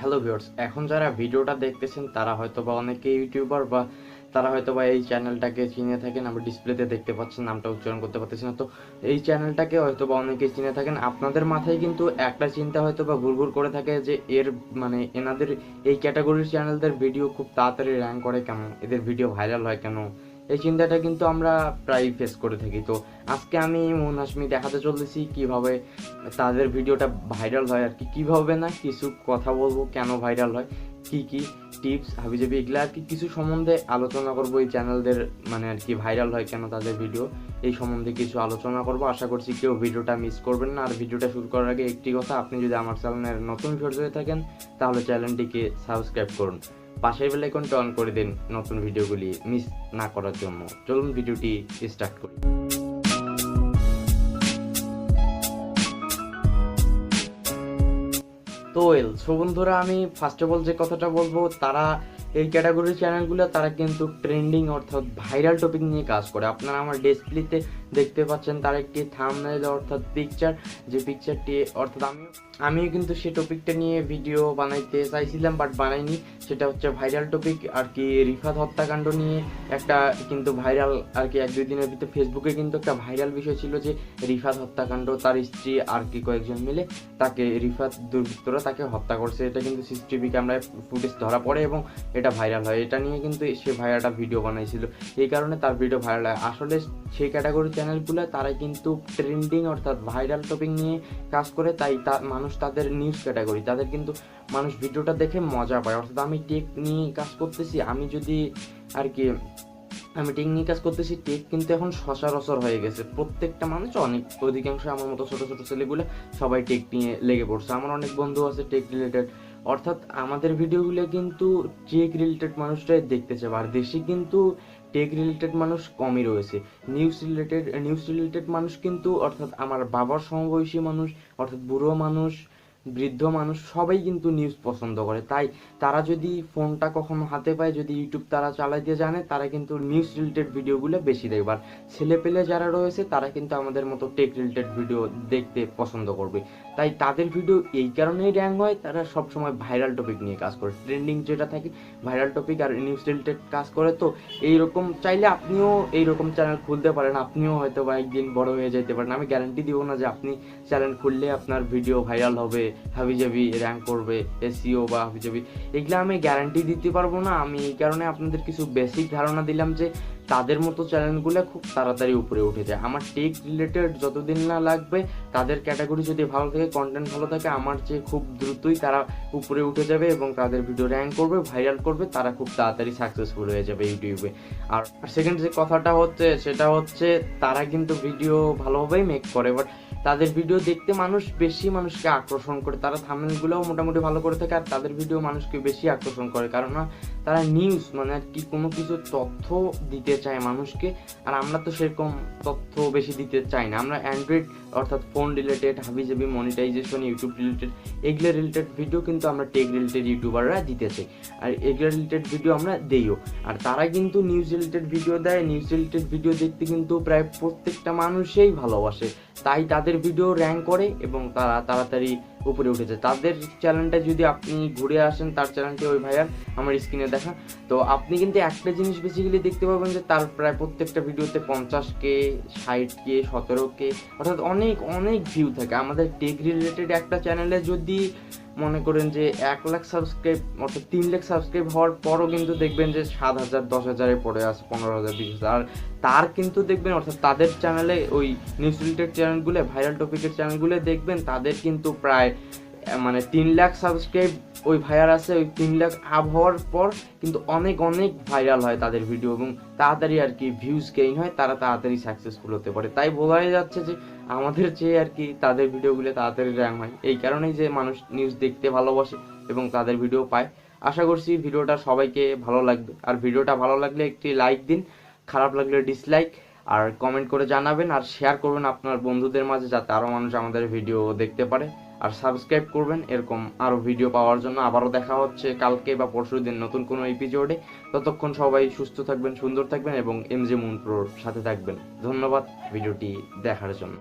Hello viewers, এখন যারা ভিডিওটা দেখতেছেন তারা হয়তোবা অনেকে ইউটিউবার বা তারা হয়তোবা এই চ্যানেলটাকে চিনে থাকেন। আমরা ডিসপ্লেতে দেখতে পাচ্ছেন, নামটা উচ্চারণ করতে পারতেছি না। তো এই চ্যানেলটাকে হয়তোবা অনেকে চিনে থাকেন। আপনাদের মাথায় কিন্তু একটা চিন্তা হয়তোবা ঘুরঘুর করে থাকে যে এনাদের এই ক্যাটাগরির চ্যানেলদের ভিডিও খুব তাড়াতাড়ি র্যাঙ্ক করে কেন, এদের ভিডিও ভাইরাল হয় কেন। এই চিন্তাটা কিন্তু আমরা প্রায় ফেস করে থাকি। তো আজকে আমি হাসমি দেখাতে চলেছি কিভাবে তাদের ভিডিওটা ভাইরাল হয়, আর কি কিভাবে না, কিছু কথা বলবো কেন ভাইরাল হয়, কি কি টিপস হাবিজাবি এগুলা আর কি কিছু সম্বন্ধে আলোচনা করবো। এই চ্যানেলদের আর কি ভাইরাল হয় কেন তাদের ভিডিও, এই সম্বন্ধে কিছু আলোচনা করবো। আশা করছি কেউ ভিডিওটা মিস করবেন না। আর ভিডিওটা শুরু করার আগে একটি কথা, আপনি যদি আমার চ্যানেলের নতুন ভিউয়ার হয়ে থাকেন তাহলে চ্যানেলটিকে সাবস্ক্রাইব করুন, পাশের বেল আইকনটা অন করে দিন নতুন ভিডিওগুলি মিস না করার জন্য। চলুন ভিডিওটি স্টার্ট করি। তো বন্ধুরা, আমি ফার্স্ট অফ অল যে কথাটা বলবো, তারা এই ক্যাটাগরির চ্যানেলগুলো তারা কিন্তু ট্রেন্ডিং অর্থাৎ ভাইরাল টপিক নিয়ে কাজ করে। আপনারা আমার ডিসপ্লেতে দেখতে পাচ্ছেন তার একটি থাম্বনেইল অর্থাৎ পিকচার, যে পিকচারটি অর্থাৎ আমিও কিন্তু সেই টপিকটা নিয়ে ভিডিও বানাইতে চাইছিলাম বাট বানাইনি। সেটা হচ্ছে ভাইরাল টপিক আর কি, রিফাত হত্যাকাণ্ড নিয়ে একটা কিন্তু ভাইরাল আর কি, এক দুই দিনের ভিতরে ফেসবুকে কিন্তু একটা ভাইরাল বিষয় ছিল যে রিফাত হত্যাকাণ্ড, তার স্ত্রী আর কি কয়েকজন মিলে তাকে, রিফাত দুর্বৃত্তরা তাকে হত্যা করছে। এটা কিন্তু সিসিটিভি ক্যামেরায় ফুটেজ ধরা পড়ে এবং এটা ভাইরাল হয়। এটা নিয়ে কিন্তু সে ভাইয়াটা ভিডিও বানাইছিল, এই কারণে তার ভিডিও ভাইরাল হয়। আসলে সেই ক্যাটাগরি চ্যানেলগুলো তারা কিন্তু ট্রেন্ডিং অর্থাৎ ভাইরাল টপিক নিয়ে কাজ করে, তাই মানুষ তাদের নিউজ ক্যাটাগরি, তাদের কিন্তু মানুষ ভিডিওটা দেখে মজা পায়। অর্থাৎ আমি টেক নিয়ে কাজ করতেছি, আমি টেক নিয়ে কাজ করতেছি, টেক কিন্তু এখন সচরাচর হয়ে গেছে। প্রত্যেকটা মানুষ, অধিকাংশ আমার মতো ছোট ছোট ছেলেগুলো সবাই টেক নিয়ে লেগে পড়ছে। আমার অনেক বন্ধু আছে টেক রিলেটেড, অর্থাৎ আমাদের ভিডিওগুলো কিন্তু টেক রিলেটেড মানুষরাই দেখতে চায়। আর দেশে কিন্তু টেক রিলেটেড মানুষ কমই রয়েছে। নিউজ রিলেটেড মানুষ কিন্তু, অর্থাৎ আমার বাবার সমবয়সী মানুষ, অর্থাৎ বুড়ো মানুষ, বৃদ্ধ মানুষ সবাই কিন্তু নিউজ পছন্দ করে। তাই তারা যদি ফোনটা কখনো হাতে পায়, যদি ইউটিউব তারা চালাইতে জানে, তারা কিন্তু নিউজ রিলেটেড ভিডিওগুলো বেশি দেখবে। আর ছেলেপেলে যারা রয়েছে তারা কিন্তু আমাদের মতো টেক রিলেটেড ভিডিও দেখতে পছন্দ করবে। তাই তাদের ভিডিও এই কারণেই র্যাঙ্ক হয়, তারা সবসময় ভাইরাল টপিক নিয়ে কাজ করে, ট্রেন্ডিং যেটা থাকে ভাইরাল টপিক আর নিউজ রিলেটেড কাজ করে। তো এইরকম চাইলে আপনিও এইরকম চ্যানেল খুলতে পারেন, আপনিও হয়তো বা একদিন বড় হয়ে যেতে পারেন। আমি গ্যারান্টি দিব না যে আপনি চ্যানেল খুললে আপনার ভিডিও ভাইরাল হবে, হাবিজাবি র্যাঙ্ক করবে, এসইও বা হাবিজাবি, এগুলো আমি গ্যারান্টি দিতে পারবো না। আমি এই কারণে আপনাদের কিছু বেসিক ধারণা দিলাম যে তাদের মতো চ্যানেলগুলো খুব তাড়াতাড়ি উপরে উঠে যায়। আমার টেক রিলেটেড যতদিন না লাগবে, তাদের ক্যাটাগরি যদি ভালো থাকে, কন্টেন্ট ভালো থাকে, আমার চেয়ে খুব দ্রুতই তারা উপরে উঠে যাবে এবং তাদের ভিডিও র্যাঙ্ক করবে, ভাইরাল করবে, তারা খুব তাড়াতাড়ি সাকসেসফুল হয়ে যাবে ইউটিউবে। আর সেকেন্ড যে কথাটা হচ্ছে সেটা হচ্ছে, তারা কিন্তু ভিডিও ভালোভাবেই মেক করে, বাট তাদের ভিডিও দেখতে মানুষকে আকর্ষণ করে। তারা থাম্বনেলগুলোও মোটামুটি ভালো করে থাকে, আর তাদের ভিডিও মানুষকে বেশি আকর্ষণ করে, কারণ তারা নিউজ আর কি কোনো কিছু তথ্য দিতে চায় মানুষকে। আর আমরা তো সেরকম তথ্য বেশি দিতে চাই না। আমরা অ্যান্ড্রয়েড অর্থাৎ ফোন রিলেটেড, হাবিজাবি মনিটাইজেশন, ইউটিউব রিলেটেড, এগুলো রিলেটেড ভিডিও কিন্তু আমরা টেক রিলেটেড ইউটিউবাররা দিতে চাই, আর এগুলো রিলেটেড ভিডিও আমরা দিইও। আর তারা কিন্তু নিউজ রিলেটেড ভিডিও দেয়, নিউজ রিলেটেড ভিডিও দেখতে কিন্তু প্রায় প্রত্যেকটা মানুষই ভালোবাসে, তাই তাদের ভিডিও র্যাঙ্ক করে এবং তারা তাড়াতাড়ি উপরে উঠেছে। তাদের চ্যানেলটা যদি আপনি ঘুরে আসেন, তার চ্যানেলটি ওই ভাইয়ার আমার স্ক্রিনে দেখা, তো আপনি কিন্তু একটা জিনিস বেসিক্যালি দেখতে পাবেন যে তার প্রায় প্রত্যেকটা ভিডিওতে 50K, 60K, 17K, অর্থাৎ অনেক অনেক ভিউ থাকে। আমাদের টেক রিলেটেড একটা চ্যানেলে যদি মনে করেন যে 1 লাখ সাবস্ক্রাইব অর্থাৎ 3 লাখ সাবস্ক্রাইব হওয়ার পরও কিন্তু দেখবেন যে 7,000, 10,000-এ পড়ে আছে, 15,000, 20,000। আর তার কিন্তু দেখবেন, অর্থাৎ তাদের চ্যানেলে ওই নিউজ রিলেটেড চ্যানেলগুলো, ভাইরাল টপিকের চ্যানেলগুলো দেখবেন তাদের কিন্তু প্রায় 3 লাখ সাবস্ক্রাইব ওই ভাইয়ার আছে। ওই 3 লাখ আপ হওয়ার পর কিন্তু অনেক অনেক ভাইরাল হয় তাদের ভিডিও এবং তাড়াতাড়ি আর কি ভিউজ গেইন হয়, তারা তাড়াতাড়ি সাকসেসফুল হতে পারে। তাই বোঝাই যাচ্ছে যে আমাদের চেয়ে আর কি তাদের ভিডিওগুলো তাড়াতাড়ি র্যাঙ্ক হয়, এই কারণেই যে মানুষ নিউজ দেখতে ভালোবাসে এবং তাদের ভিডিও পায়। আশা করছি ভিডিওটা সবাইকে ভালো লাগবে। আর ভিডিওটা ভালো লাগলে একটি লাইক দিন, খারাপ লাগলে ডিসলাইক, আর কমেন্ট করে জানাবেন, আর শেয়ার করবেন আপনার বন্ধুদের মাঝে যাতে আরও মানুষ আমাদের ভিডিও দেখতে পারে। আর সাবস্ক্রাইব করবেন এরকম আরও ভিডিও পাওয়ার জন্য। আবারও দেখা হচ্ছে কালকে বা পরশুদিন নতুন কোনো এপিসোডে। ততক্ষণ সবাই সুস্থ থাকবেন, সুন্দর থাকবেন এবং এমজে মুন প্রোর সাথে থাকবেন। ধন্যবাদ ভিডিওটি দেখার জন্য।